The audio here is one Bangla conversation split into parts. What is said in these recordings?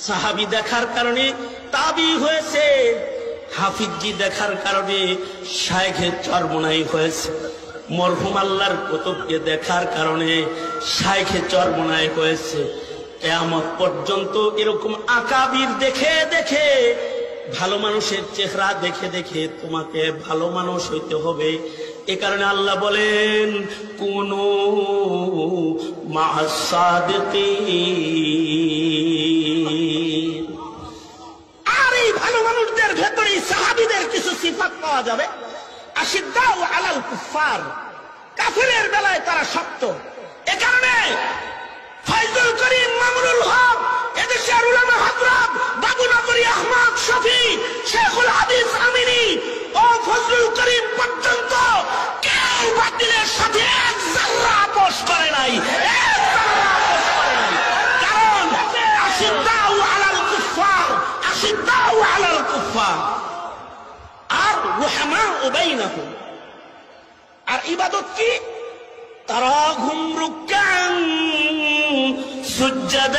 সাহাবী দেখার কারণে তাবি হয়েছে, হাফিজি দেখার কারণে শায়েখে চরমনাই হয়েছে, মরহুম আল্লাহর কুতুবকে দেখার কারণে শায়েখে চরমনাই হয়েছে। কিয়ামত পর্যন্ত এরকম আকাবির দেখে দেখে, ভালো মানুষের চেহারা দেখে দেখে তোমাকে ভালো মানুষ হইতে হবে। এ কারণে আল্লাহ বলেন কুনু মা'আস সাদিকিন। আর এই ভালো মানুষদের ভেতরে সাহাবীদের কিছু সিফাত পাওয়া যাবে। আশিদ্দাউ আলাল কুফার, কাফিরের বেলায় তারা শক্ত। এ কারণে ফয়জুল করিম মামুনুল হক, এদেশের উলামা হযরত বাবু নগরী আহমদ শফি, শেখুল হাদিস আমিনী ও ফজলুল করিম পর্যন্ত কেউ বাতিলের সাথে এক যারা আপোষ করে নাই, এক যারা আপোষ করে নাই। কারণ আশিদ্দাউ আলাল কুফার, আশিদ্দাউ আলাল কুফার। আর রুহামাউ বাইনাহুম। আর ইবাদত কি? তারাহুম রুকআন সুজদান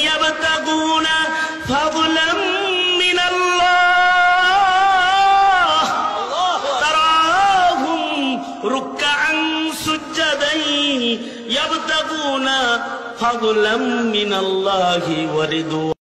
ইয়াবতাগুনা ফাদলাম মিনাল্লাহ। তারাহুম রুকআন সুজদান ইয়াবতাগুনা ফাদলাম মিনাল্লাহি ওয়া রিদওয়ান।